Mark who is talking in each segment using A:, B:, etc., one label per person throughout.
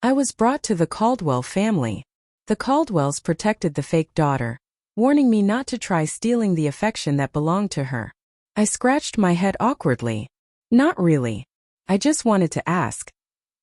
A: I was brought to the Caldwell family. The Caldwells protected the fake daughter, warning me not to try stealing the affection that belonged to her. I scratched my head awkwardly. Not really. I just wanted to ask.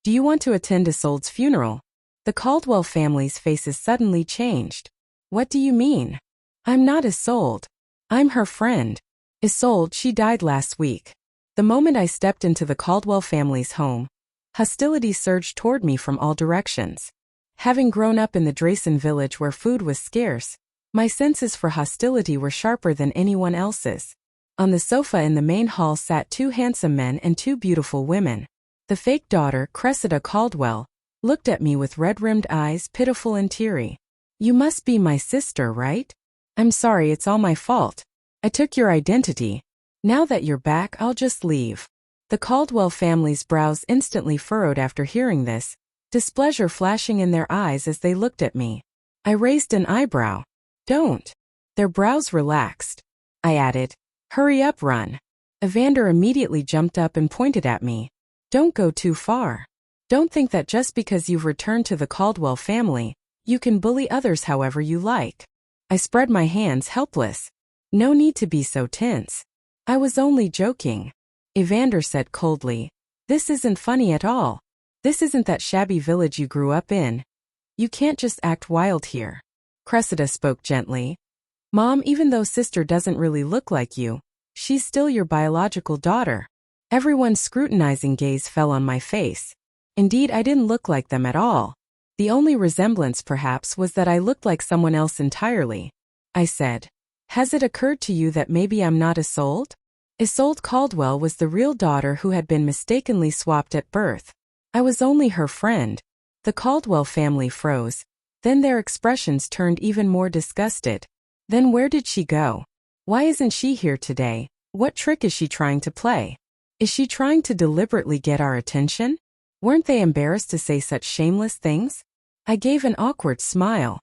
A: Do you want to attend Isolde's funeral? The Caldwell family's faces suddenly changed. What do you mean? I'm not Isolde. I'm her friend. Isolde, she died last week. The moment I stepped into the Caldwell family's home, hostility surged toward me from all directions. Having grown up in the Drayson village where food was scarce, my senses for hostility were sharper than anyone else's. On the sofa in the main hall sat two handsome men and two beautiful women. The fake daughter, Cressida Caldwell, looked at me with red-rimmed eyes, pitiful and teary. You must be my sister, right? I'm sorry, it's all my fault. I took your identity. Now that you're back, I'll just leave. The Caldwell family's brows instantly furrowed after hearing this, displeasure flashing in their eyes as they looked at me. I raised an eyebrow. Don't. Their brows relaxed. I added, hurry up, run. Evander immediately jumped up and pointed at me. Don't go too far. Don't think that just because you've returned to the Caldwell family, you can bully others however you like. I spread my hands, helpless. No need to be so tense. I was only joking. Evander said coldly. This isn't funny at all. This isn't that shabby village you grew up in. You can't just act wild here. Cressida spoke gently. Mom, even though sister doesn't really look like you, she's still your biological daughter. Everyone's scrutinizing gaze fell on my face. Indeed, I didn't look like them at all. The only resemblance, perhaps, was that I looked like someone else entirely. I said, has it occurred to you that maybe I'm not Isolde? Isolde Caldwell was the real daughter who had been mistakenly swapped at birth. I was only her friend. The Caldwell family froze. Then their expressions turned even more disgusted. Then where did she go? Why isn't she here today? What trick is she trying to play? Is she trying to deliberately get our attention? Weren't they embarrassed to say such shameless things? I gave an awkward smile.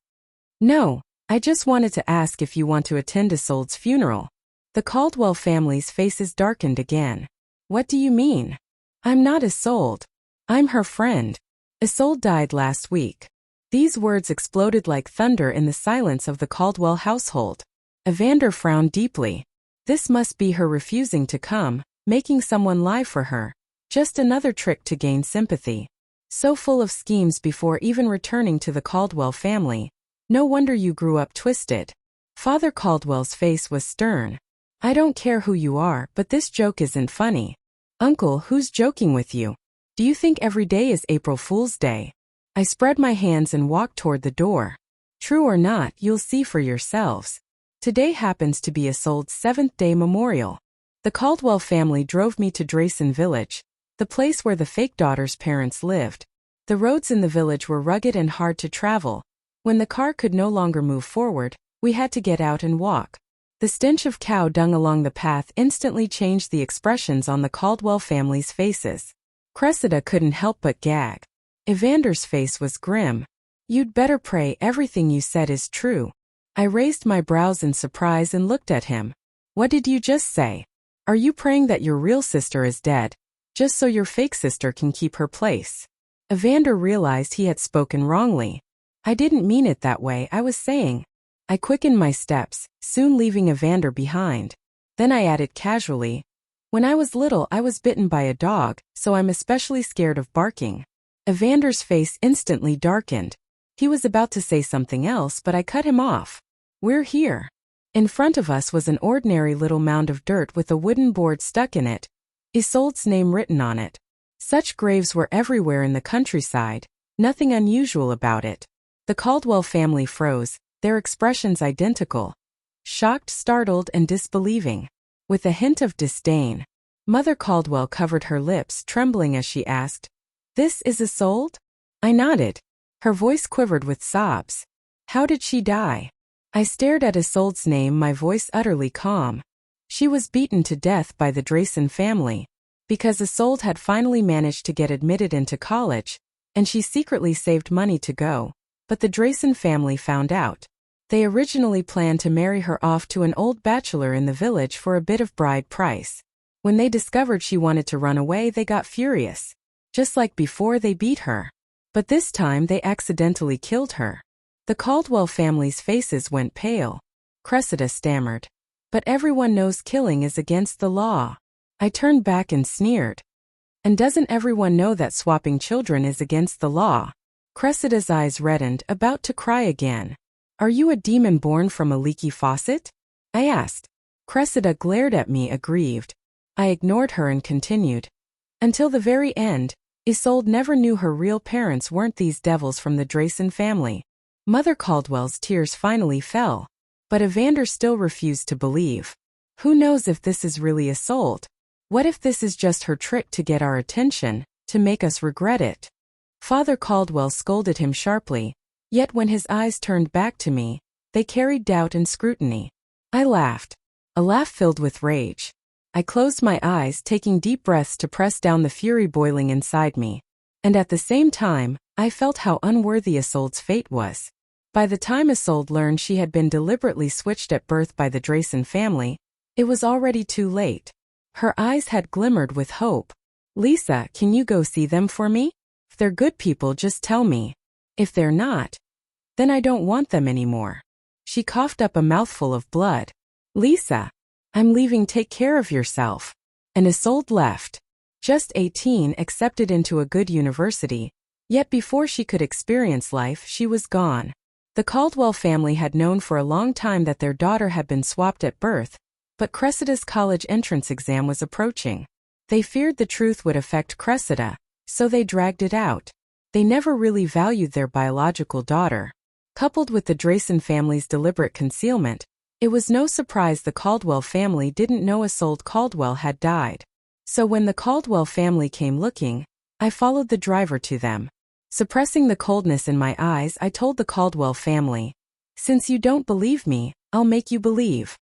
A: No, I just wanted to ask if you want to attend Isolde's funeral. The Caldwell family's faces darkened again. What do you mean? I'm not Isolde. I'm her friend. Isolde died last week. These words exploded like thunder in the silence of the Caldwell household. Evander frowned deeply. This must be her refusing to come, making someone lie for her. Just another trick to gain sympathy. So full of schemes before even returning to the Caldwell family. No wonder you grew up twisted. Father Caldwell's face was stern. I don't care who you are, but this joke isn't funny. Uncle, who's joking with you? Do you think every day is April Fool's Day? I spread my hands and walked toward the door. True or not, you'll see for yourselves. Today happens to be Isolde's 7th-day memorial. The Caldwell family drove me to Drayson Village, the place where the fake daughter's parents lived. The roads in the village were rugged and hard to travel. When the car could no longer move forward, we had to get out and walk. The stench of cow dung along the path instantly changed the expressions on the Caldwell family's faces. Cressida couldn't help but gag. Evander's face was grim. You'd better pray everything you said is true. I raised my brows in surprise and looked at him. What did you just say? Are you praying that your real sister is dead, just so your fake sister can keep her place? Evander realized he had spoken wrongly. I didn't mean it that way, I was saying. I quickened my steps, soon leaving Evander behind. Then I added casually, when I was little I was bitten by a dog, so I'm especially scared of barking. Evander's face instantly darkened. He was about to say something else, but I cut him off. We're here. In front of us was an ordinary little mound of dirt with a wooden board stuck in it, Isolde's name written on it. Such graves were everywhere in the countryside, nothing unusual about it. The Caldwell family froze, their expressions identical. Shocked, startled, and disbelieving. With a hint of disdain. Mother Caldwell covered her lips, trembling as she asked, "This is Isolde?" I nodded. Her voice quivered with sobs. How did she die? I stared at Isolde's name, my voice utterly calm. She was beaten to death by the Drayson family. Because Isolde had finally managed to get admitted into college, and she secretly saved money to go. But the Drayson family found out. They originally planned to marry her off to an old bachelor in the village for a bit of bride price. When they discovered she wanted to run away, they got furious. Just like before, they beat her. But this time they accidentally killed her. The Caldwell family's faces went pale. Cressida stammered. But everyone knows killing is against the law. I turned back and sneered. And doesn't everyone know that swapping children is against the law? Cressida's eyes reddened, about to cry again. Are you a demon born from a leaky faucet? I asked. Cressida glared at me aggrieved. I ignored her and continued. Until the very end, Isolde never knew her real parents weren't these devils from the Drayson family. Mother Caldwell's tears finally fell. But Evander still refused to believe. Who knows if this is really Isolde? What if this is just her trick to get our attention, to make us regret it? Father Caldwell scolded him sharply, yet when his eyes turned back to me, they carried doubt and scrutiny. I laughed. A laugh filled with rage. I closed my eyes, taking deep breaths to press down the fury boiling inside me. And at the same time, I felt how unworthy Isolde's fate was. By the time Isolde learned she had been deliberately switched at birth by the Drayson family, it was already too late. Her eyes had glimmered with hope. Lisa, can you go see them for me? If they're good people, just tell me. If they're not, then I don't want them anymore. She coughed up a mouthful of blood. Lisa, I'm leaving, take care of yourself. And Isolde left. Just 18, accepted into a good university, yet before she could experience life, she was gone. The Caldwell family had known for a long time that their daughter had been swapped at birth, but Cressida's college entrance exam was approaching. They feared the truth would affect Cressida, so they dragged it out. They never really valued their biological daughter. Coupled with the Drayson family's deliberate concealment, it was no surprise the Caldwell family didn't know Isolde Caldwell had died. So when the Caldwell family came looking, I followed the driver to them. Suppressing the coldness in my eyes, I told the Caldwell family, since you don't believe me, I'll make you believe.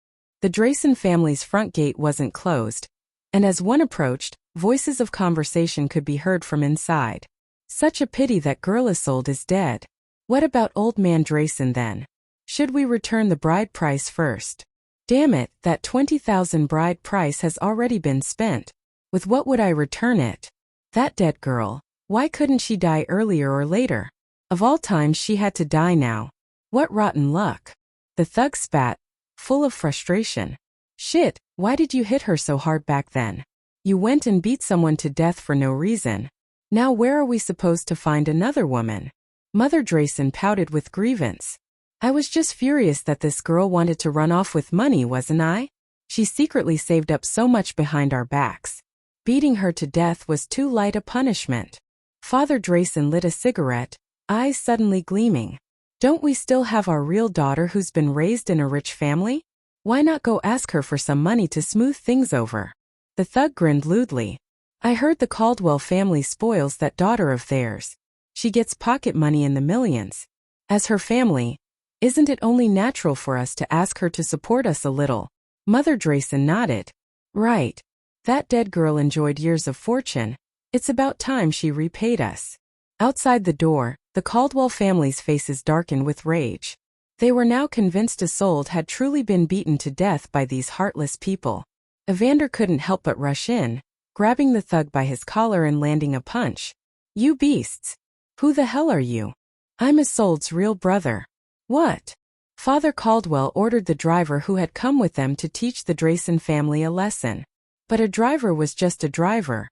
A: The Drayson family's front gate wasn't closed, and as one approached, voices of conversation could be heard from inside. Such a pity that girl Isolde is dead. What about old man Drayson then? Should we return the bride price first? Damn it, that $20,000 bride price has already been spent. With what would I return it? That dead girl. Why couldn't she die earlier or later? Of all times she had to die now. What rotten luck. The thug spat, full of frustration. Shit, why did you hit her so hard back then? You went and beat someone to death for no reason. Now where are we supposed to find another woman? Mother Drayson pouted with grievance. I was just furious that this girl wanted to run off with money, wasn't I? She secretly saved up so much behind our backs. Beating her to death was too light a punishment. Father Drayson lit a cigarette, eyes suddenly gleaming. Don't we still have our real daughter who's been raised in a rich family? Why not go ask her for some money to smooth things over? The thug grinned lewdly. I heard the Caldwell family spoils that daughter of theirs. She gets pocket money in the millions. As her family, isn't it only natural for us to ask her to support us a little? Mother Drayson nodded. Right. That dead girl enjoyed years of fortune. It's about time she repaid us. Outside the door, the Caldwell family's faces darkened with rage. They were now convinced Isolde had truly been beaten to death by these heartless people. Evander couldn't help but rush in, grabbing the thug by his collar and landing a punch. You beasts! Who the hell are you? I'm Isolde's real brother. What? Father Caldwell ordered the driver who had come with them to teach the Drayson family a lesson. But a driver was just a driver.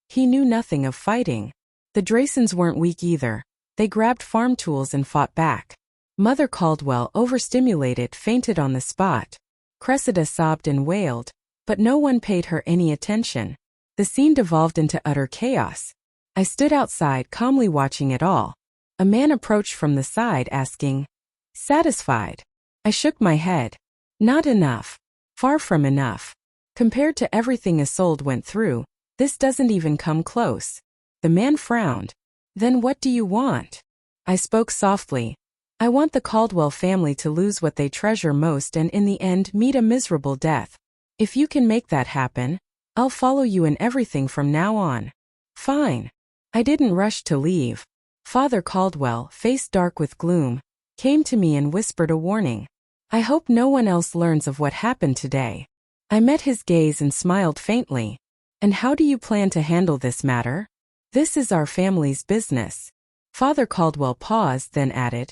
A: He knew nothing of fighting. The Draysons weren't weak either. They grabbed farm tools and fought back. Mother Caldwell, overstimulated, fainted on the spot. Cressida sobbed and wailed, but no one paid her any attention. The scene devolved into utter chaos. I stood outside, calmly watching it all. A man approached from the side, asking, "Satisfied?" I shook my head. Not enough. Far from enough. Compared to everything Isolde went through, this doesn't even come close. The man frowned. Then what do you want? I spoke softly. I want the Caldwell family to lose what they treasure most and in the end meet a miserable death. If you can make that happen, I'll follow you in everything from now on. Fine. I didn't rush to leave. Father Caldwell, face dark with gloom, came to me and whispered a warning. I hope no one else learns of what happened today. I met his gaze and smiled faintly. And how do you plan to handle this matter? This is our family's business. Father Caldwell paused, then added,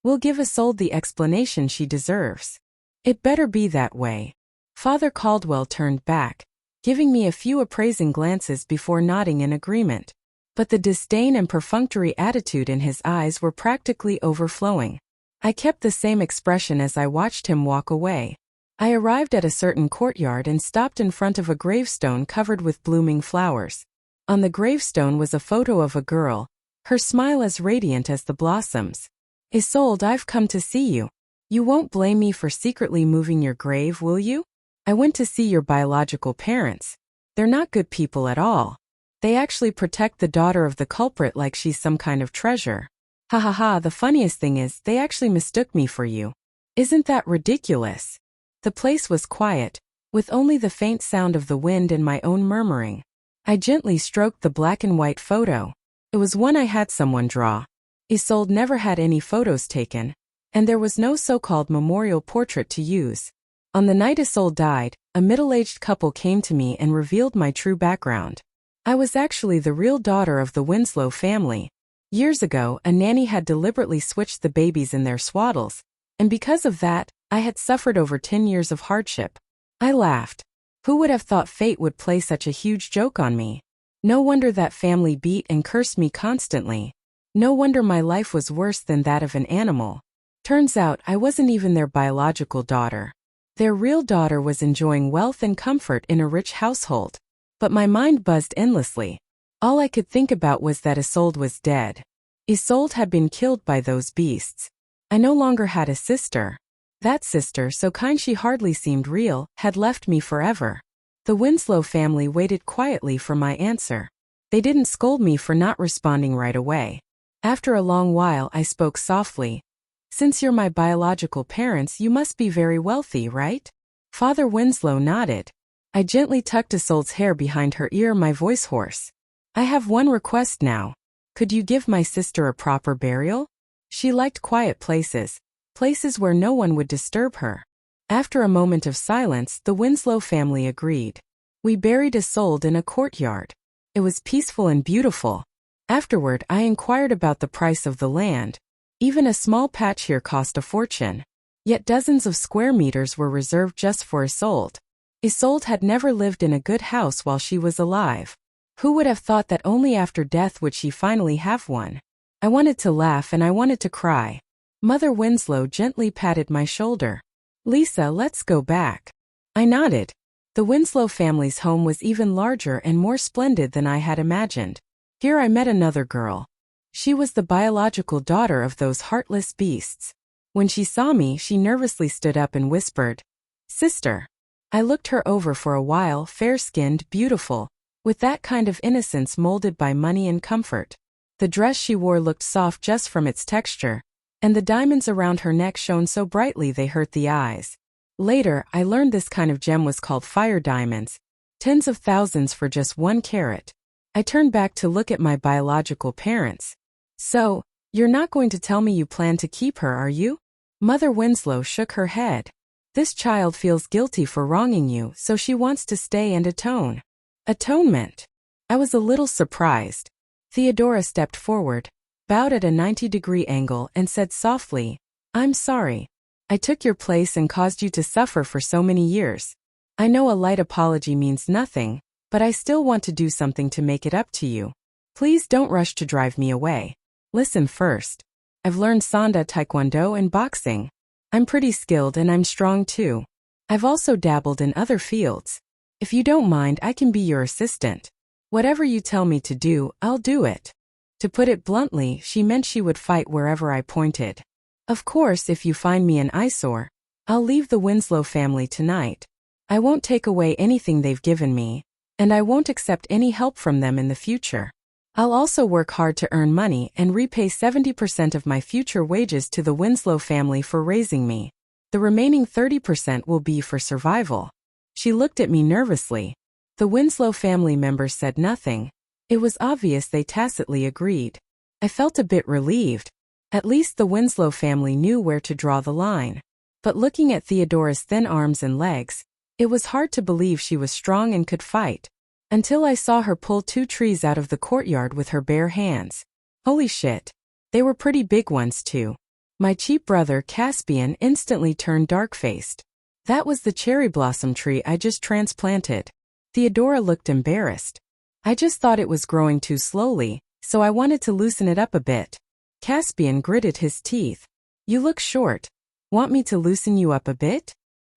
A: "We'll give Isolde the explanation she deserves. It better be that way." Father Caldwell turned back, giving me a few appraising glances before nodding in agreement. But the disdain and perfunctory attitude in his eyes were practically overflowing. I kept the same expression as I watched him walk away. I arrived at a certain courtyard and stopped in front of a gravestone covered with blooming flowers. On the gravestone was a photo of a girl, her smile as radiant as the blossoms. "Isolde, I've come to see you. You won't blame me for secretly moving your grave, will you? I went to see your biological parents. They're not good people at all. They actually protect the daughter of the culprit like she's some kind of treasure. Ha ha ha, the funniest thing is, they actually mistook me for you. Isn't that ridiculous?" The place was quiet, with only the faint sound of the wind and my own murmuring. I gently stroked the black and white photo. It was one I had someone draw. Isolde never had any photos taken, and there was no so-called memorial portrait to use. On the night Isolde died, a middle-aged couple came to me and revealed my true background. I was actually the real daughter of the Winslow family. Years ago, a nanny had deliberately switched the babies in their swaddles, and because of that, I had suffered over 10 years of hardship. I laughed. Who would have thought fate would play such a huge joke on me? No wonder that family beat and cursed me constantly. No wonder my life was worse than that of an animal. Turns out I wasn't even their biological daughter. Their real daughter was enjoying wealth and comfort in a rich household. But my mind buzzed endlessly. All I could think about was that Isolde was dead. Isolde had been killed by those beasts. I no longer had a sister. That sister, so kind she hardly seemed real, had left me forever. The Winslow family waited quietly for my answer. They didn't scold me for not responding right away. After a long while, I spoke softly. "Since you're my biological parents, you must be very wealthy, right?" Father Winslow nodded. I gently tucked Isolde's hair behind her ear, my voice hoarse. "I have one request now. Could you give my sister a proper burial? She liked quiet places where no one would disturb her." After a moment of silence, the Winslow family agreed. We buried Isolde in a courtyard. It was peaceful and beautiful. Afterward, I inquired about the price of the land. Even a small patch here cost a fortune. Yet dozens of square meters were reserved just for Isolde. Isolde had never lived in a good house while she was alive. Who would have thought that only after death would she finally have one? I wanted to laugh and I wanted to cry. Mother Winslow gently patted my shoulder. "Lisa, let's go back." I nodded. The Winslow family's home was even larger and more splendid than I had imagined. Here I met another girl. She was the biological daughter of those heartless beasts. When she saw me, she nervously stood up and whispered, "Sister." I looked her over for a while, fair-skinned, beautiful, with that kind of innocence molded by money and comfort. The dress she wore looked soft just from its texture, and the diamonds around her neck shone so brightly they hurt the eyes. Later, I learned this kind of gem was called fire diamonds, tens of thousands for just 1 carat. I turned back to look at my biological parents. "So, you're not going to tell me you plan to keep her, are you?" Mother Winslow shook her head. "This child feels guilty for wronging you, so she wants to stay and atone." Atonement. I was a little surprised. Theodora stepped forward, bowed at a 90-degree angle and said softly, "I'm sorry. I took your place and caused you to suffer for so many years. I know a light apology means nothing, but I still want to do something to make it up to you. Please don't rush to drive me away. Listen first. I've learned Sanda, Taekwondo, and boxing. I'm pretty skilled and I'm strong too. I've also dabbled in other fields. If you don't mind, I can be your assistant. Whatever you tell me to do, I'll do it." To put it bluntly, she meant she would fight wherever I pointed. "Of course, if you find me an eyesore, I'll leave the Winslow family tonight. I won't take away anything they've given me, and I won't accept any help from them in the future. I'll also work hard to earn money and repay 70% of my future wages to the Winslow family for raising me. The remaining 30% will be for survival." She looked at me nervously. The Winslow family members said nothing. It was obvious they tacitly agreed. I felt a bit relieved. At least the Winslow family knew where to draw the line. But looking at Theodora's thin arms and legs, it was hard to believe she was strong and could fight. Until I saw her pull 2 trees out of the courtyard with her bare hands. Holy shit. They were pretty big ones too. My cheap brother Caspian instantly turned dark-faced. That was the cherry blossom tree I just transplanted. Theodora looked embarrassed. I just thought it was growing too slowly, so I wanted to loosen it up a bit. Caspian gritted his teeth. You look short. Want me to loosen you up a bit?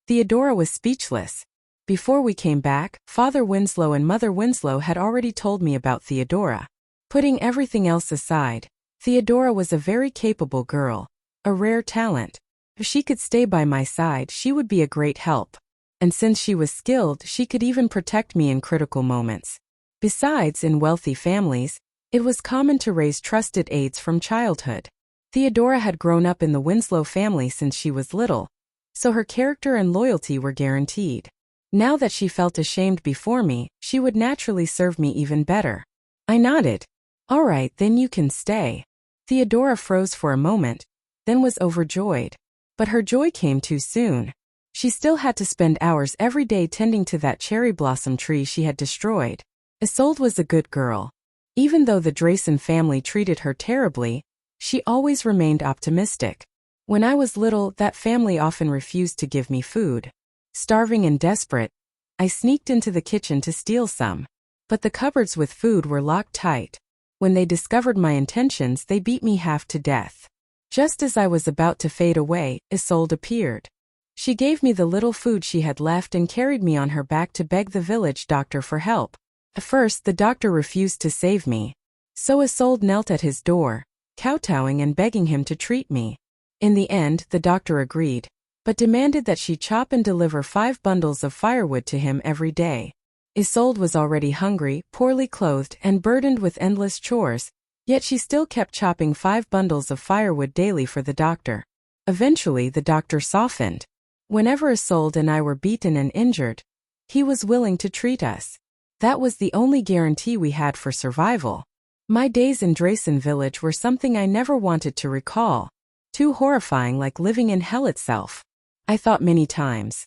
A: Theodora was speechless. Before we came back, Father Winslow and Mother Winslow had already told me about Theodora. Putting everything else aside, Theodora was a very capable girl, a rare talent. If she could stay by my side, she would be a great help. And since she was skilled, she could even protect me in critical moments. Besides, in wealthy families, it was common to raise trusted aides from childhood. Theodora had grown up in the Winslow family since she was little, so her character and loyalty were guaranteed. Now that she felt ashamed before me, she would naturally serve me even better. I nodded. All right, then you can stay. Theodora froze for a moment, then was overjoyed. But her joy came too soon. She still had to spend hours every day tending to that cherry blossom tree she had destroyed. Isolde was a good girl. Even though the Drayson family treated her terribly, she always remained optimistic. When I was little, that family often refused to give me food. Starving and desperate, I sneaked into the kitchen to steal some. But the cupboards with food were locked tight. When they discovered my intentions, they beat me half to death. Just as I was about to fade away, Isolde appeared. She gave me the little food she had left and carried me on her back to beg the village doctor for help. At first, the doctor refused to save me. So Isolde knelt at his door, kowtowing and begging him to treat me. In the end, the doctor agreed, but demanded that she chop and deliver 5 bundles of firewood to him every day. Isolde was already hungry, poorly clothed, and burdened with endless chores, yet she still kept chopping 5 bundles of firewood daily for the doctor. Eventually, the doctor softened. Whenever Isolde and I were beaten and injured, he was willing to treat us. That was the only guarantee we had for survival. My days in Drayson village were something I never wanted to recall. Too horrifying, like living in hell itself. I thought many times.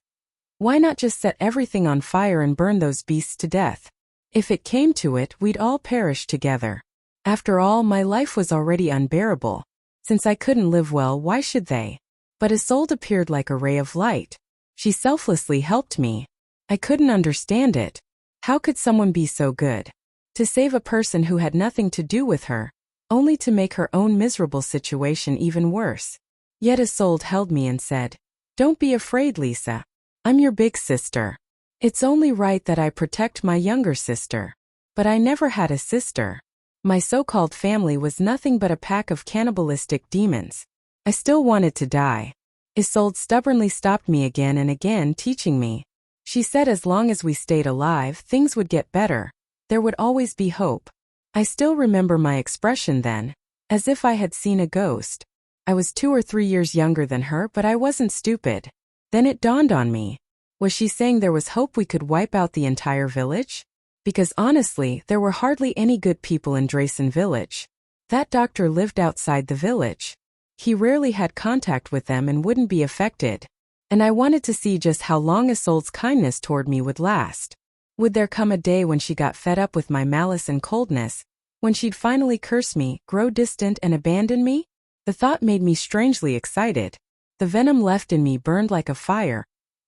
A: Why not just set everything on fire and burn those beasts to death? If it came to it, we'd all perish together. After all, my life was already unbearable. Since I couldn't live well, why should they? But Isolde appeared like a ray of light. She selflessly helped me. I couldn't understand it. How could someone be so good? To save a person who had nothing to do with her, only to make her own miserable situation even worse. Yet Isolde held me and said, "Don't be afraid, Lisa. I'm your big sister. It's only right that I protect my younger sister." But I never had a sister. My so-called family was nothing but a pack of cannibalistic demons. I still wanted to die. Isolde stubbornly stopped me again and again, teaching me. She said as long as we stayed alive, things would get better. There would always be hope. I still remember my expression then, as if I had seen a ghost. I was 2 or 3 years younger than her, but I wasn't stupid. Then it dawned on me. Was she saying there was hope we could wipe out the entire village? Because honestly, there were hardly any good people in Drayson village. That doctor lived outside the village. He rarely had contact with them and wouldn't be affected. And I wanted to see just how long Isolde's kindness toward me would last. Would there come a day when she got fed up with my malice and coldness, when she'd finally curse me, grow distant and abandon me? The thought made me strangely excited. The venom left in me burned like a fire,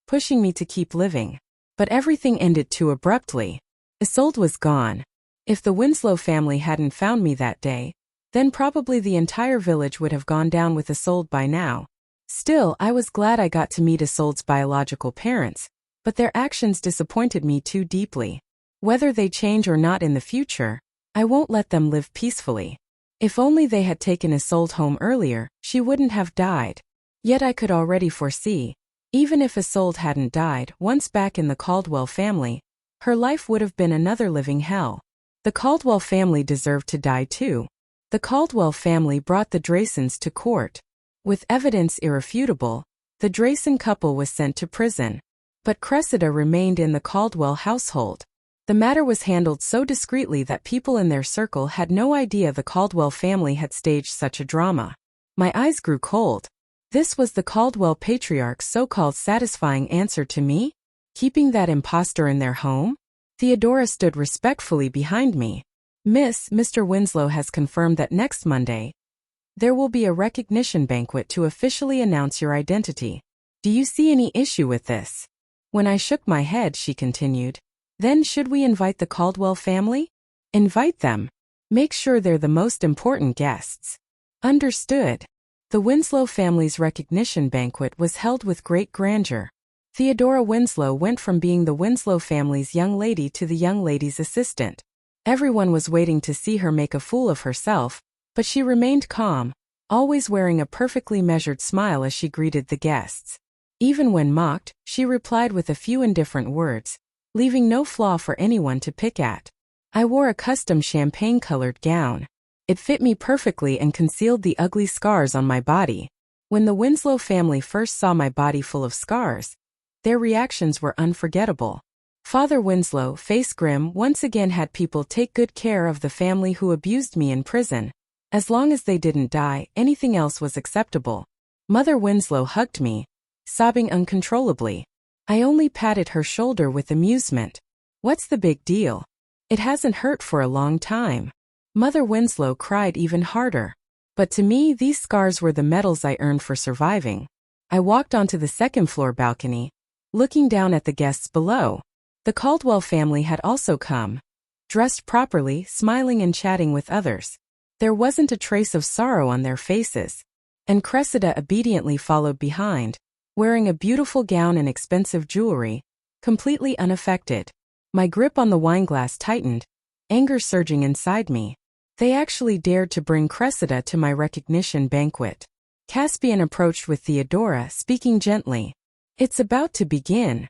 A: pushing me to keep living. But everything ended too abruptly. Isolde was gone. If the Winslow family hadn't found me that day, then probably the entire village would have gone down with Isolde by now. Still, I was glad I got to meet Isolde's biological parents, but their actions disappointed me too deeply. Whether they change or not in the future, I won't let them live peacefully. If only they had taken Isolde home earlier, she wouldn't have died. Yet I could already foresee, even if Isolde hadn't died, once back in the Caldwell family, her life would have been another living hell. The Caldwell family deserved to die too. The Caldwell family brought the Draysons to court. With evidence irrefutable, the Drayson couple was sent to prison. But Cressida remained in the Caldwell household. The matter was handled so discreetly that people in their circle had no idea the Caldwell family had staged such a drama. My eyes grew cold. This was the Caldwell patriarch's so-called satisfying answer to me? Keeping that imposter in their home? Theodora stood respectfully behind me. Mr. Winslow has confirmed that next Monday, There will be a recognition banquet to officially announce your identity. Do you see any issue with this? When I shook my head, she continued, Then should we invite the Caldwell family? Invite them. Make sure they're the most important guests. Understood. The Winslow family's recognition banquet was held with great grandeur. Theodora Winslow went from being the Winslow family's young lady to the young lady's assistant. Everyone was waiting to see her make a fool of herself, but she remained calm, always wearing a perfectly measured smile as she greeted the guests. Even when mocked, she replied with a few indifferent words, leaving no flaw for anyone to pick at. I wore a custom champagne-colored gown. It fit me perfectly and concealed the ugly scars on my body. When the Winslow family first saw my body full of scars, their reactions were unforgettable. Father Winslow, face grim, once again had people take good care of the family who abused me in prison. As long as they didn't die, anything else was acceptable. Mother Winslow hugged me, sobbing uncontrollably. I only patted her shoulder with amusement. What's the big deal? It hasn't hurt for a long time. Mother Winslow cried even harder. But to me, these scars were the medals I earned for surviving. I walked onto the second-floor balcony, looking down at the guests below. The Caldwell family had also come, dressed properly, smiling and chatting with others. There wasn't a trace of sorrow on their faces. And Cressida obediently followed behind, wearing a beautiful gown and expensive jewelry, completely unaffected. My grip on the wineglass tightened, anger surging inside me. They actually dared to bring Cressida to my recognition banquet. Caspian approached with Theodora, speaking gently. It's about to begin.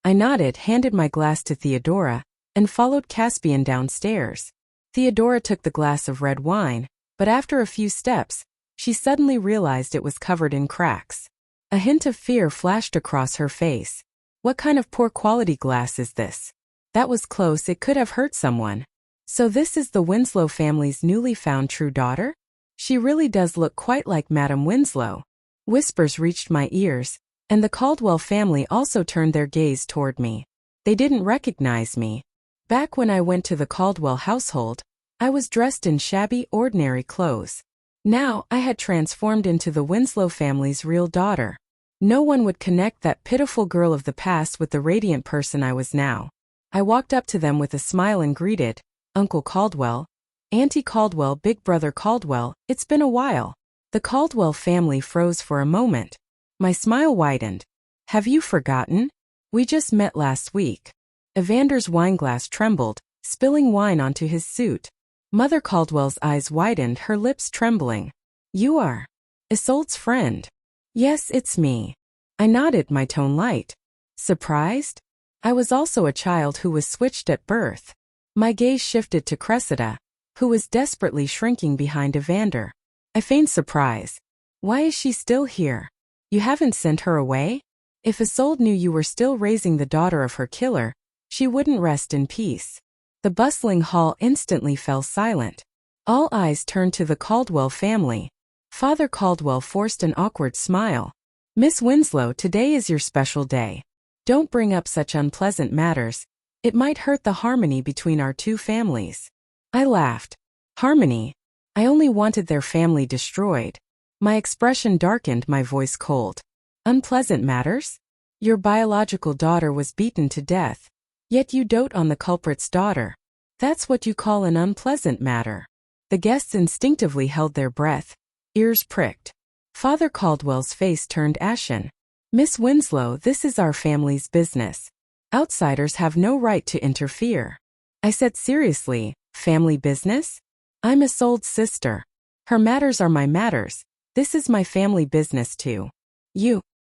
A: I nodded, handed my glass to Theodora, and followed Caspian downstairs. Theodora took the glass of red wine, but after a few steps, she suddenly realized it was covered in cracks. A hint of fear flashed across her face. What kind of poor quality glass is this? That was close, it could have hurt someone. So this is the Winslow family's newly found true daughter? She really does look quite like Madame Winslow. Whispers reached my ears, and the Caldwell family also turned their gaze toward me. They didn't recognize me. Back when I went to the Caldwell household, I was dressed in shabby, ordinary clothes. Now, I had transformed into the Winslow family's real daughter. No one would connect that pitiful girl of the past with the radiant person I was now. I walked up to them with a smile and greeted, Uncle Caldwell, Auntie Caldwell, Big Brother Caldwell, it's been a while. The Caldwell family froze for a moment. My smile widened. Have you forgotten? We just met last week. Evander's wineglass trembled, spilling wine onto his suit. Mother Caldwell's eyes widened, her lips trembling. You are Isolde's friend. Yes, it's me. I nodded, my tone light. Surprised? I was also a child who was switched at birth. My gaze shifted to Cressida, who was desperately shrinking behind Evander. I feigned surprise. Why is she still here? You haven't sent her away? If Isolde knew you were still raising the daughter of her killer, she wouldn't rest in peace. The bustling hall instantly fell silent. All eyes turned to the Caldwell family. Father Caldwell forced an awkward smile. Miss Winslow, today is your special day. Don't bring up such unpleasant matters. It might hurt the harmony between our two families. I laughed. Harmony? I only wanted their family destroyed. My expression darkened, my voice cold. Unpleasant matters? Your biological daughter was beaten to death. Yet you dote on the culprit's daughter. That's what you call an unpleasant matter. The guests instinctively held their breath, ears pricked. Father Caldwell's face turned ashen. Miss Winslow, this is our family's business. Outsiders have no right to interfere. I said seriously, family business? I'm Isolde's sister. Her matters are my matters. This is my family business too.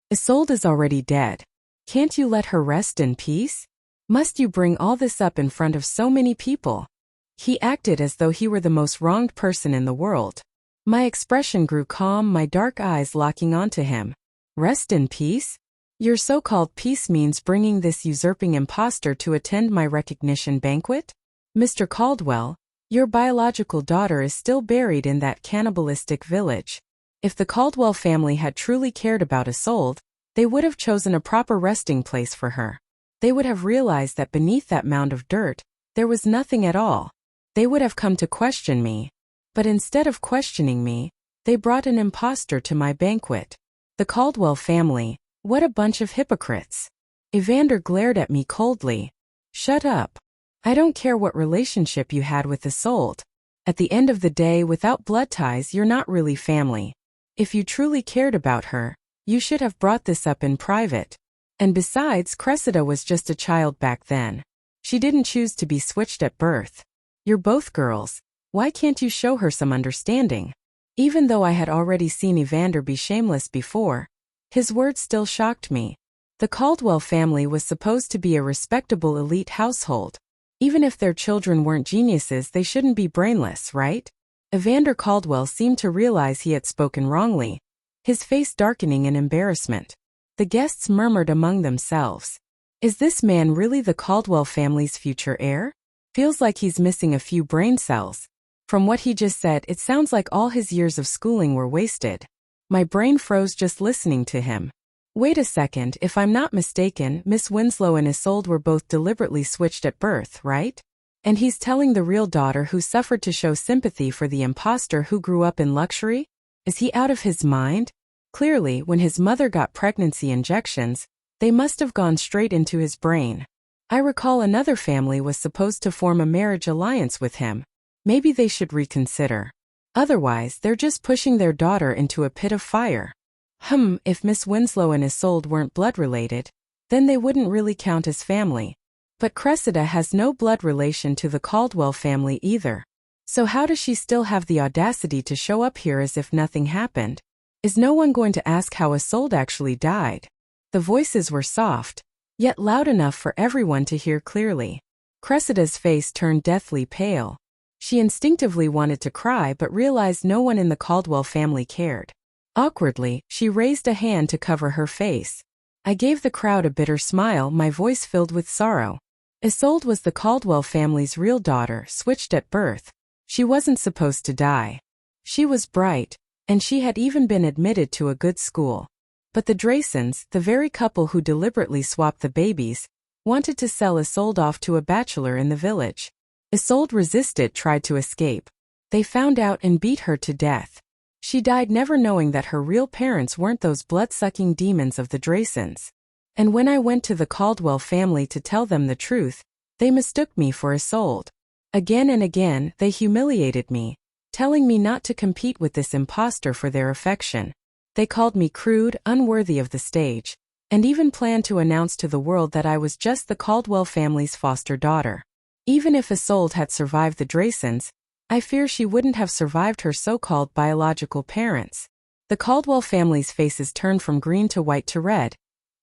A: Isolde is already dead. Can't you let her rest in peace? Must you bring all this up in front of so many people? He acted as though he were the most wronged person in the world. My expression grew calm, my dark eyes locking onto him. Rest in peace? Your so-called peace means bringing this usurping impostor to attend my recognition banquet? Mr. Caldwell, your biological daughter is still buried in that cannibalistic village. If the Caldwell family had truly cared about Isolde, they would have chosen a proper resting place for her. They would have realized that beneath that mound of dirt, there was nothing at all. They would have come to question me. But instead of questioning me, They brought an impostor to my banquet. The Caldwell family, what a bunch of hypocrites. Evander glared at me coldly. Shut up. I don't care what relationship you had with Isolde. At the end of the day, without blood ties, you're not really family. If you truly cared about her, you should have brought this up in private. And besides, Cressida was just a child back then. She didn't choose to be switched at birth. You're both girls. Why can't you show her some understanding? Even though I had already seen Evander be shameless before, his words still shocked me. The Caldwell family was supposed to be a respectable elite household. Even if their children weren't geniuses, they shouldn't be brainless, right? Evander Caldwell seemed to realize he had spoken wrongly, his face darkening in embarrassment. The guests murmured among themselves. Is this man really the Caldwell family's future heir? Feels like he's missing a few brain cells. From what he just said, it sounds like all his years of schooling were wasted. My brain froze just listening to him. Wait a second, if I'm not mistaken, Miss Winslow and Isolde were both deliberately switched at birth, right? And he's telling the real daughter who suffered to show sympathy for the impostor who grew up in luxury? Is he out of his mind? Clearly, when his mother got pregnancy injections, they must have gone straight into his brain. I recall another family was supposed to form a marriage alliance with him. Maybe they should reconsider. Otherwise, they're just pushing their daughter into a pit of fire. If Miss Winslow and Isolde weren't blood-related, then they wouldn't really count as family. But Cressida has no blood relation to the Caldwell family either. So how does she still have the audacity to show up here as if nothing happened? Is no one going to ask how Isolde actually died? The voices were soft, yet loud enough for everyone to hear clearly. Cressida's face turned deathly pale. She instinctively wanted to cry but realized no one in the Caldwell family cared. Awkwardly, she raised a hand to cover her face. I gave the crowd a bitter smile, my voice filled with sorrow. Isolde was the Caldwell family's real daughter, switched at birth. She wasn't supposed to die. She was bright, and she had even been admitted to a good school. But the Draysons, the very couple who deliberately swapped the babies, wanted to sell Isolde off to a bachelor in the village. Isolde resisted, tried to escape. They found out and beat her to death. She died never knowing that her real parents weren't those blood-sucking demons of the Draysons. And when I went to the Caldwell family to tell them the truth, they mistook me for Isolde. Again and again, they humiliated me, telling me not to compete with this impostor for their affection. They called me crude, unworthy of the stage, and even planned to announce to the world that I was just the Caldwell family's foster daughter. Even if Isolde had survived the Draysons, I fear she wouldn't have survived her so-called biological parents. The Caldwell family's faces turned from green to white to red,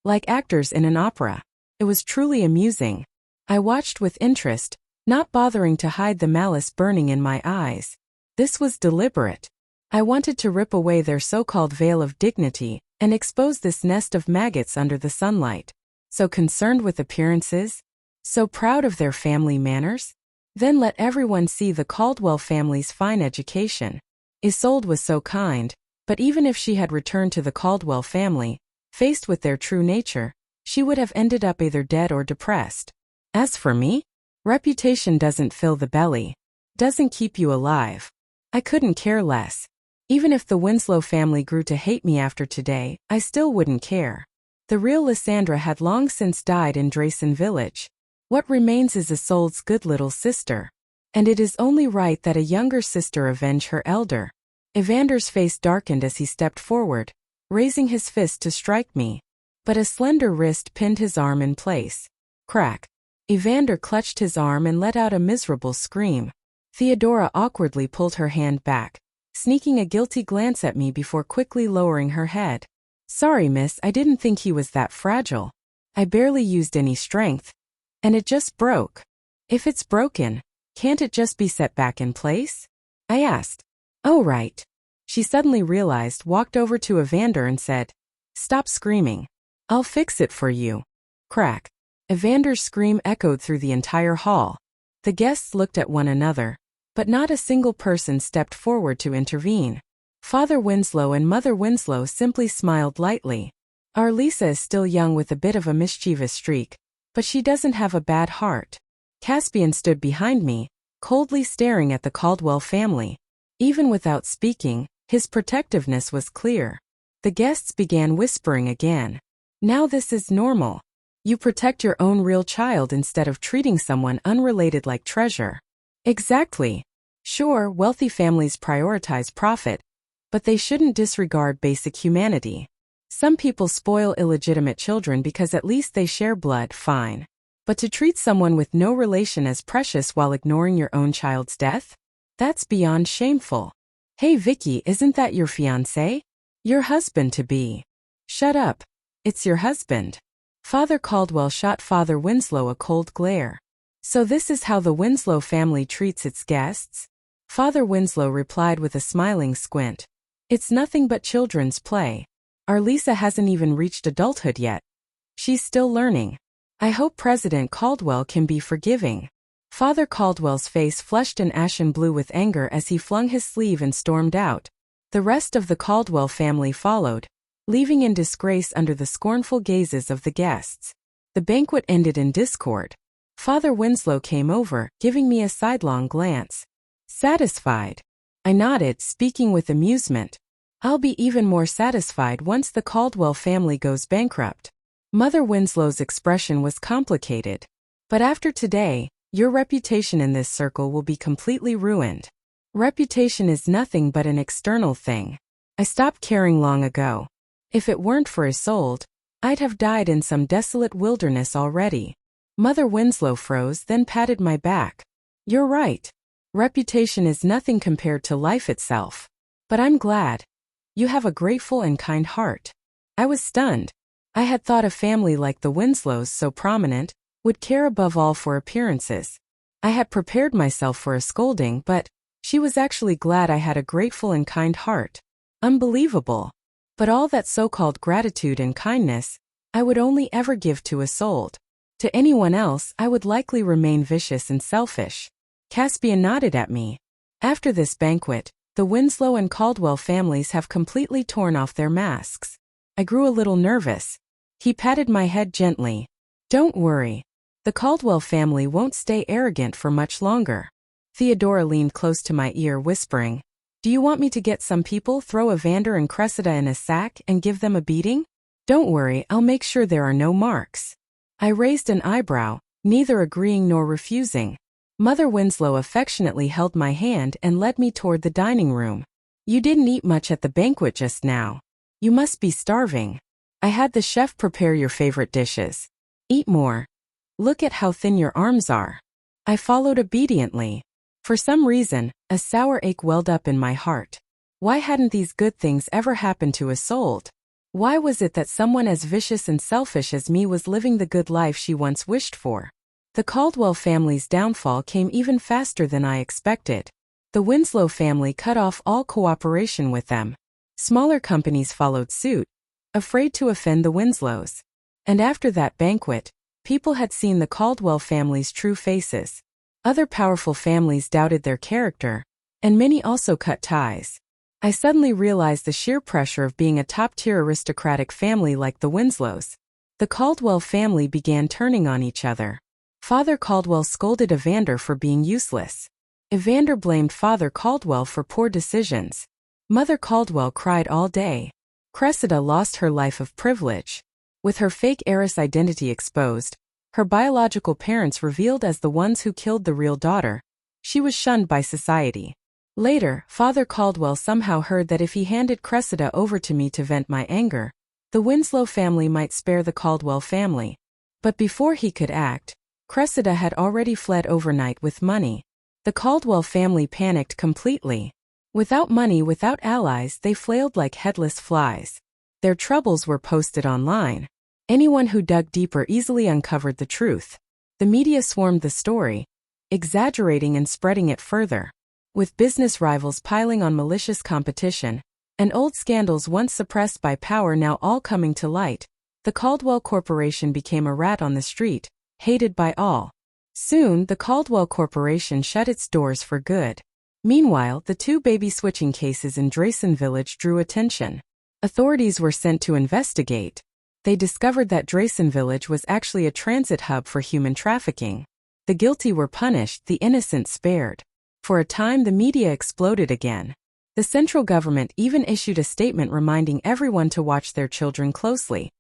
A: like actors in an opera. It was truly amusing. I watched with interest, not bothering to hide the malice burning in my eyes. This was deliberate. I wanted to rip away their so-called veil of dignity and expose this nest of maggots under the sunlight. So concerned with appearances? So proud of their family manners? Then let everyone see the Caldwell family's fine education. Isolde was so kind, but even if she had returned to the Caldwell family, faced with their true nature, she would have ended up either dead or depressed. As for me, reputation doesn't fill the belly, doesn't keep you alive. I couldn't care less. Even if the Winslow family grew to hate me after today, I still wouldn't care. The real Lysandra had long since died in Drayson Village. What remains is Isolde's good little sister. And it is only right that a younger sister avenge her elder. Evander's face darkened as he stepped forward, raising his fist to strike me. But a slender wrist pinned his arm in place. Crack. Evander clutched his arm and let out a miserable scream. Theodora awkwardly pulled her hand back, sneaking a guilty glance at me before quickly lowering her head. Sorry, miss, I didn't think he was that fragile. I barely used any strength. And it just broke. If it's broken, can't it just be set back in place? I asked. Oh, right. She suddenly realized, walked over to Evander and said, Stop screaming. I'll fix it for you. Crack. Evander's scream echoed through the entire hall. The guests looked at one another, but not a single person stepped forward to intervene. Father Winslow and Mother Winslow simply smiled lightly. Our Lisa is still young with a bit of a mischievous streak, but she doesn't have a bad heart. Caspian stood behind me, coldly staring at the Caldwell family. Even without speaking, His protectiveness was clear. The guests began whispering again. Now this is normal. You protect your own real child instead of treating someone unrelated like treasure. Exactly. Sure, wealthy families prioritize profit, but they shouldn't disregard basic humanity. Some people spoil illegitimate children because at least they share blood, fine. But to treat someone with no relation as precious while ignoring your own child's death? That's beyond shameful. Hey Vicky, isn't that your fiancé? Your husband-to-be. Shut up. It's your husband. Father Caldwell shot Father Winslow a cold glare. So this is how the Winslow family treats its guests? Father Winslow replied with a smiling squint. It's nothing but children's play. Our Lisa hasn't even reached adulthood yet. She's still learning. I hope President Caldwell can be forgiving. Father Caldwell's face flushed an ashen blue with anger as he flung his sleeve and stormed out. The rest of the Caldwell family followed, leaving in disgrace under the scornful gazes of the guests. The banquet ended in discord. Father Winslow came over, giving me a sidelong glance. Satisfied? I nodded, speaking with amusement. I'll be even more satisfied once the Caldwell family goes bankrupt. Mother Winslow's expression was complicated. But after today, your reputation in this circle will be completely ruined. Reputation is nothing but an external thing. I stopped caring long ago. If it weren't for Isolde, I'd have died in some desolate wilderness already. Mother Winslow froze, then patted my back. You're right. Reputation is nothing compared to life itself. But I'm glad. You have a grateful and kind heart. I was stunned. I had thought a family like the Winslows, so prominent, would care above all for appearances. I had prepared myself for a scolding, but she was actually glad I had a grateful and kind heart. Unbelievable. But all that so-called gratitude and kindness, I would only ever give to Isolde. To anyone else, I would likely remain vicious and selfish. Caspian nodded at me. After this banquet, the Winslow and Caldwell families have completely torn off their masks. I grew a little nervous. He patted my head gently. Don't worry. The Caldwell family won't stay arrogant for much longer. Theodora leaned close to my ear, whispering, Do you want me to get some people, throw Evander and Cressida in a sack, and give them a beating? Don't worry, I'll make sure there are no marks. I raised an eyebrow, neither agreeing nor refusing. Mother Winslow affectionately held my hand and led me toward the dining room. You didn't eat much at the banquet just now. You must be starving. I had the chef prepare your favorite dishes. Eat more. Look at how thin your arms are. I followed obediently. For some reason, a sour ache welled up in my heart. Why hadn't these good things ever happened to Isolde? Why was it that someone as vicious and selfish as me was living the good life she once wished for? The Caldwell family's downfall came even faster than I expected. The Winslow family cut off all cooperation with them. Smaller companies followed suit, afraid to offend the Winslows. And after that banquet, people had seen the Caldwell family's true faces. Other powerful families doubted their character, and many also cut ties. I suddenly realized the sheer pressure of being a top-tier aristocratic family like the Winslows. The Caldwell family began turning on each other. Father Caldwell scolded Evander for being useless. Evander blamed Father Caldwell for poor decisions. Mother Caldwell cried all day. Cressida lost her life of privilege. With her fake heiress identity exposed, her biological parents revealed as the ones who killed the real daughter, she was shunned by society. Later, Father Caldwell somehow heard that if he handed Cressida over to me to vent my anger, the Winslow family might spare the Caldwell family. But before he could act, Cressida had already fled overnight with money. The Caldwell family panicked completely. Without money, without allies, they flailed like headless flies. Their troubles were posted online. Anyone who dug deeper easily uncovered the truth. The media swarmed the story, exaggerating and spreading it further. With business rivals piling on malicious competition, and old scandals once suppressed by power now all coming to light, the Caldwell Corporation became a rat on the street, hated by all. Soon, the Caldwell Corporation shut its doors for good. Meanwhile, the two baby switching cases in Drayson Village drew attention. Authorities were sent to investigate. They discovered that Drayson Village was actually a transit hub for human trafficking. The guilty were punished, the innocent spared. For a time, the media exploded again. The central government even issued a statement reminding everyone to watch their children closely,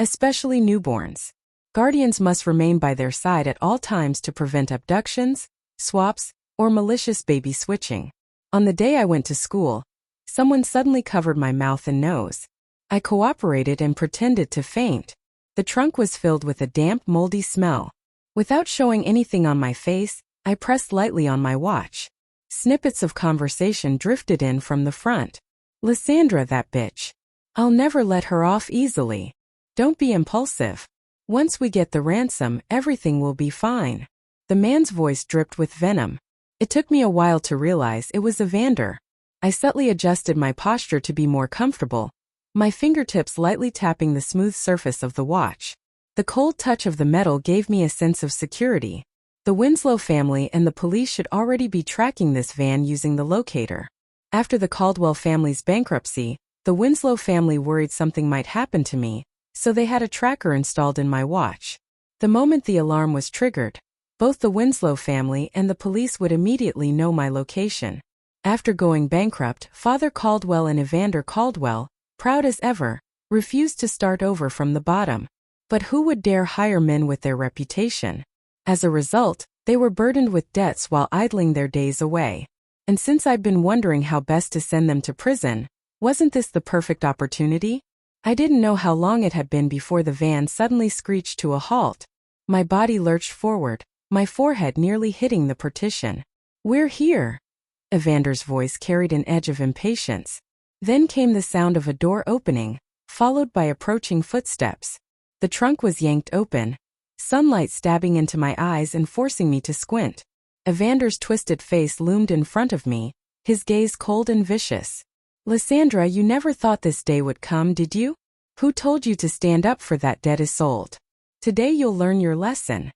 A: especially newborns. Guardians must remain by their side at all times to prevent abductions, swaps, or malicious baby switching. On the day I went to school, someone suddenly covered my mouth and nose. I cooperated and pretended to faint. The trunk was filled with a damp, moldy smell. Without showing anything on my face, I pressed lightly on my watch. Snippets of conversation drifted in from the front. "Lysandra, that bitch. I'll never let her off easily. Don't be impulsive. Once we get the ransom, everything will be fine." The man's voice dripped with venom. It took me a while to realize it was Evander. I subtly adjusted my posture to be more comfortable, my fingertips lightly tapping the smooth surface of the watch. The cold touch of the metal gave me a sense of security. The Winslow family and the police should already be tracking this van using the locator. After the Caldwell family's bankruptcy, the Winslow family worried something might happen to me, so they had a tracker installed in my watch. The moment the alarm was triggered, both the Winslow family and the police would immediately know my location. After going bankrupt, Father Caldwell and Evander Caldwell, proud as ever, refused to start over from the bottom. But who would dare hire men with their reputation? As a result, they were burdened with debts while idling their days away. And since I'd been wondering how best to send them to prison, wasn't this the perfect opportunity? I didn't know how long it had been before the van suddenly screeched to a halt. My body lurched forward, my forehead nearly hitting the partition. "We're here." Evander's voice carried an edge of impatience. Then came the sound of a door opening, followed by approaching footsteps. The trunk was yanked open, sunlight stabbing into my eyes and forcing me to squint. Evander's twisted face loomed in front of me, his gaze cold and vicious. "Lysandra, you never thought this day would come, did you? Who told you to stand up for that dead Isolde? Today you'll learn your lesson."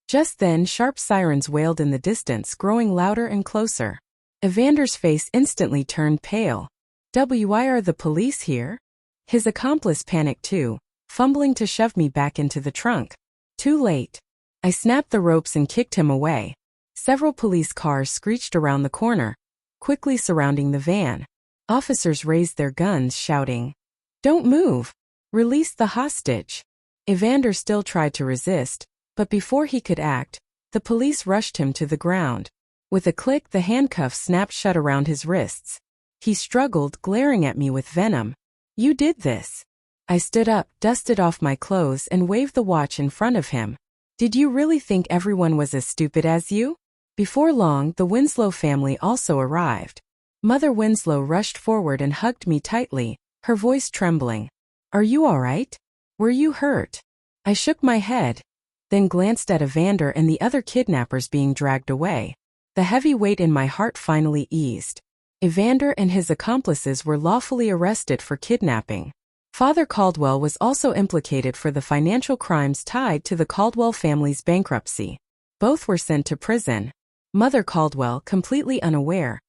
A: Just then, sharp sirens wailed in the distance, growing louder and closer. Evander's face instantly turned pale. "Why are the police here?" His accomplice panicked too, fumbling to shove me back into the trunk. Too late. I snapped the ropes and kicked him away. Several police cars screeched around the corner, quickly surrounding the van. Officers raised their guns, shouting, "Don't move! Release the hostage!" Evander still tried to resist, but before he could act, the police rushed him to the ground. With a click, the handcuffs snapped shut around his wrists. He struggled, glaring at me with venom. "You did this." I stood up, dusted off my clothes, and waved the watch in front of him. "Did you really think everyone was as stupid as you?" Before long, the Winslow family also arrived. Mother Winslow rushed forward and hugged me tightly, her voice trembling. "Are you all right? Were you hurt?" I shook my head, then glanced at Evander and the other kidnappers being dragged away. The heavy weight in my heart finally eased. Evander and his accomplices were lawfully arrested for kidnapping. Father Caldwell was also implicated for the financial crimes tied to the Caldwell family's bankruptcy. Both were sent to prison. Mother Caldwell, completely unaware,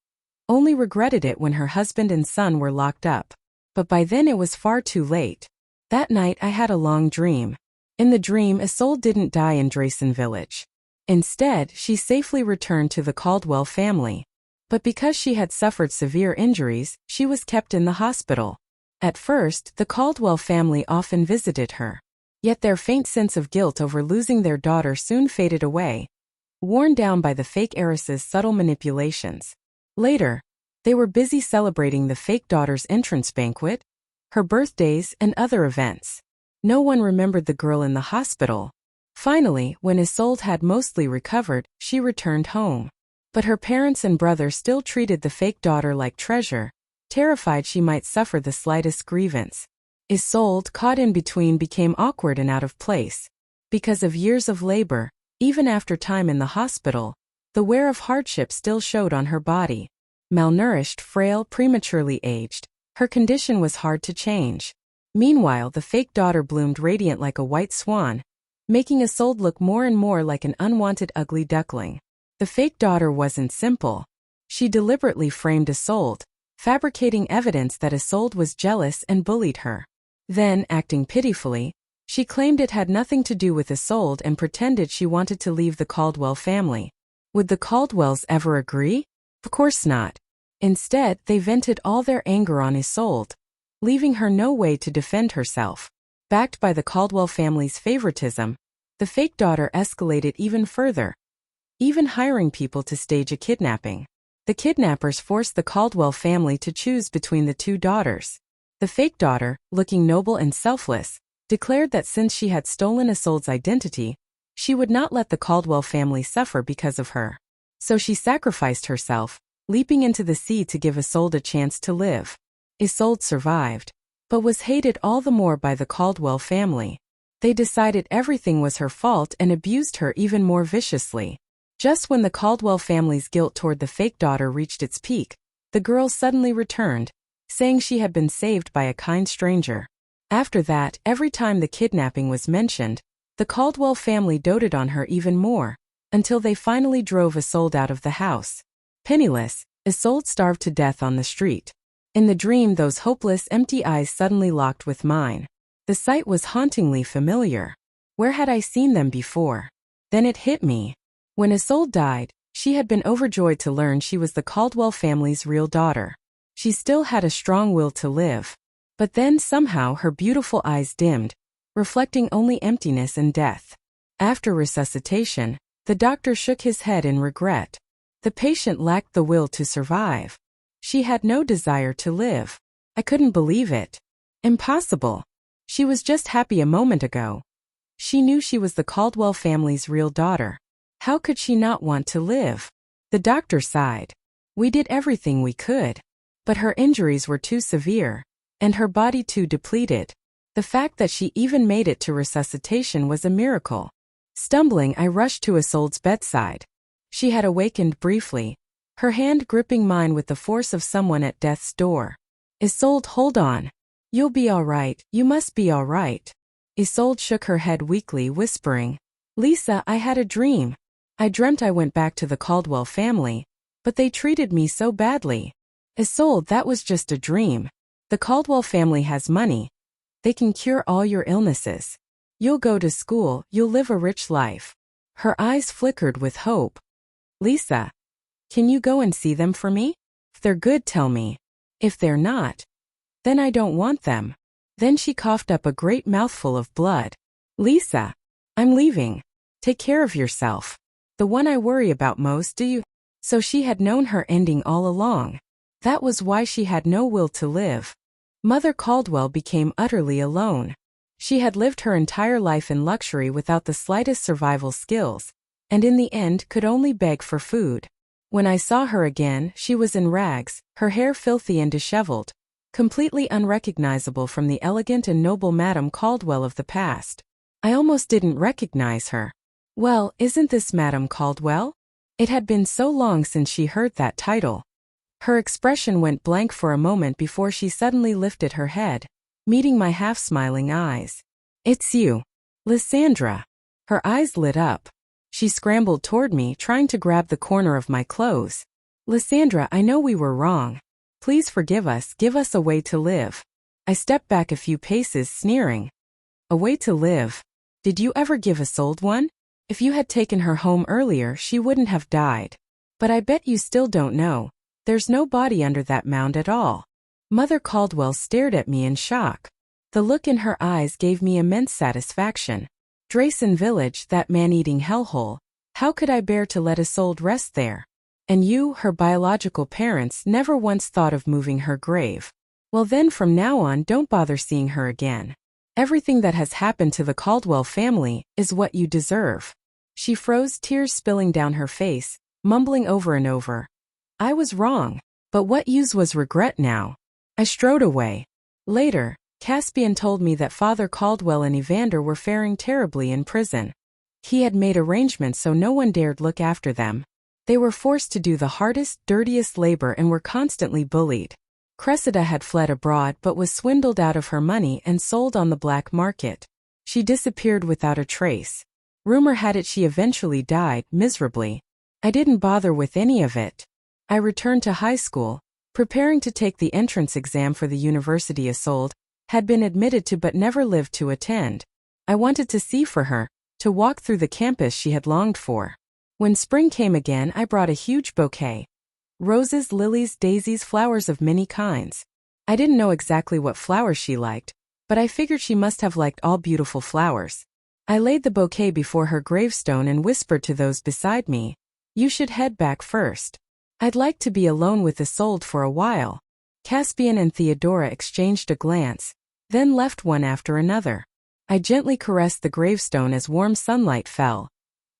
A: only regretted it when her husband and son were locked up. But by then it was far too late. That night I had a long dream. In the dream, Isolde didn't die in Drayson Village. Instead, she safely returned to the Caldwell family. But because she had suffered severe injuries, she was kept in the hospital. At first, the Caldwell family often visited her. Yet their faint sense of guilt over losing their daughter soon faded away, worn down by the fake heiress's subtle manipulations. Later, they were busy celebrating the fake daughter's entrance banquet, her birthdays, and other events. No one remembered the girl in the hospital. Finally, when Isolde had mostly recovered, she returned home. But her parents and brother still treated the fake daughter like treasure, terrified she might suffer the slightest grievance. Isolde, caught in between, became awkward and out of place. Because of years of labor, even after time in the hospital, the wear of hardship still showed on her body. Malnourished, frail, prematurely aged, her condition was hard to change. Meanwhile, the fake daughter bloomed radiant like a white swan, making Isolde look more and more like an unwanted ugly duckling. The fake daughter wasn't simple. She deliberately framed Isolde, fabricating evidence that Isolde was jealous and bullied her. Then, acting pitifully, she claimed it had nothing to do with Isolde and pretended she wanted to leave the Caldwell family. Would the Caldwells ever agree? Of course not. Instead, they vented all their anger on Isolde, leaving her no way to defend herself. Backed by the Caldwell family's favoritism, the fake daughter escalated even further, even hiring people to stage a kidnapping. The kidnappers forced the Caldwell family to choose between the two daughters. The fake daughter, looking noble and selfless, declared that since she had stolen Isolde's identity, she would not let the Caldwell family suffer because of her. So she sacrificed herself, leaping into the sea to give Isolde a chance to live. Isolde survived, but was hated all the more by the Caldwell family. They decided everything was her fault and abused her even more viciously. Just when the Caldwell family's guilt toward the fake daughter reached its peak, the girl suddenly returned, saying she had been saved by a kind stranger. After that, every time the kidnapping was mentioned, the Caldwell family doted on her even more, until they finally drove Isolde out of the house. Penniless, Isolde starved to death on the street. In the dream, those hopeless, empty eyes suddenly locked with mine. The sight was hauntingly familiar. Where had I seen them before? Then it hit me. When Isolde died, she had been overjoyed to learn she was the Caldwell family's real daughter. She still had a strong will to live. But then somehow her beautiful eyes dimmed, reflecting only emptiness and death. After resuscitation, the doctor shook his head in regret. The patient lacked the will to survive. She had no desire to live. I couldn't believe it. Impossible. She was just happy a moment ago. She knew she was the Caldwell family's real daughter. How could she not want to live? The doctor sighed. We did everything we could. But her injuries were too severe, and her body too depleted. The fact that she even made it to resuscitation was a miracle. Stumbling, I rushed to Isolde's bedside. She had awakened briefly, her hand gripping mine with the force of someone at death's door. Isolde, hold on. You'll be all right, you must be all right. Isolde shook her head weakly, whispering, Lisa, I had a dream. I dreamt I went back to the Caldwell family, but they treated me so badly. Isolde, that was just a dream. The Caldwell family has money. They can cure all your illnesses. You'll go to school, you'll live a rich life. Her eyes flickered with hope. Lisa, can you go and see them for me? If they're good, tell me. If they're not, then I don't want them. Then she coughed up a great mouthful of blood. Lisa, I'm leaving. Take care of yourself. The one I worry about most, do you? So she had known her ending all along. That was why she had no will to live. Mother Caldwell became utterly alone. She had lived her entire life in luxury without the slightest survival skills, and in the end could only beg for food. When I saw her again, she was in rags, her hair filthy and disheveled, completely unrecognizable from the elegant and noble Madame Caldwell of the past. I almost didn't recognize her. Well, isn't this Madame Caldwell? It had been so long since she heard that title. Her expression went blank for a moment before she suddenly lifted her head, meeting my half-smiling eyes. It's you, Lysandra. Her eyes lit up. She scrambled toward me, trying to grab the corner of my clothes. Lysandra, I know we were wrong. Please forgive us, give us a way to live. I stepped back a few paces, sneering. A way to live? Did you ever give Isolde one? If you had taken her home earlier, she wouldn't have died. But I bet you still don't know. There's no body under that mound at all. Mother Caldwell stared at me in shock. The look in her eyes gave me immense satisfaction. Drayson Village, that man-eating hellhole. How could I bear to let Isolde rest there? And you, her biological parents, never once thought of moving her grave. Well then, from now on, don't bother seeing her again. Everything that has happened to the Caldwell family is what you deserve. She froze, tears spilling down her face, mumbling over and over. I was wrong. But what use was regret now? I strode away. Later, Caspian told me that Father Caldwell and Evander were faring terribly in prison. He had made arrangements so no one dared look after them. They were forced to do the hardest, dirtiest labor and were constantly bullied. Cressida had fled abroad but was swindled out of her money and sold on the black market. She disappeared without a trace. Rumor had it she eventually died, miserably. I didn't bother with any of it. I returned to high school, preparing to take the entrance exam for the university Isolde had been admitted to but never lived to attend. I wanted to see for her, to walk through the campus she had longed for. When spring came again, I brought a huge bouquet. Roses, lilies, daisies, flowers of many kinds. I didn't know exactly what flowers she liked, but I figured she must have liked all beautiful flowers. I laid the bouquet before her gravestone and whispered to those beside me, "You should head back first. I'd like to be alone with Isolde for a while." Caspian and Theodora exchanged a glance, then left one after another. I gently caressed the gravestone as warm sunlight fell.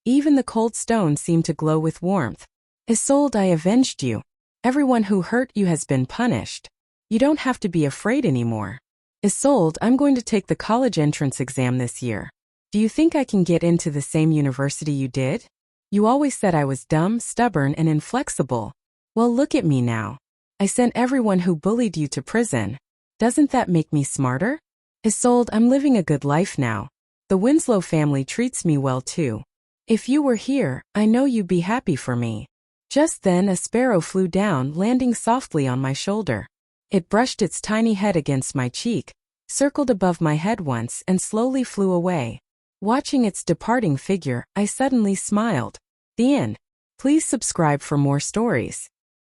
A: Even the cold stone seemed to glow with warmth. "Isolde, I avenged you. Everyone who hurt you has been punished. You don't have to be afraid anymore. Isolde, I'm going to take the college entrance exam this year. Do you think I can get into the same university you did? You always said I was dumb, stubborn, and inflexible. Well, look at me now. I sent everyone who bullied you to prison. Doesn't that make me smarter? Isolde, I'm living a good life now. The Winslow family treats me well too. If you were here, I know you'd be happy for me." Just then a sparrow flew down, landing softly on my shoulder. It brushed its tiny head against my cheek, circled above my head once, and slowly flew away. Watching its departing figure, I suddenly smiled. The end. Please subscribe for more stories.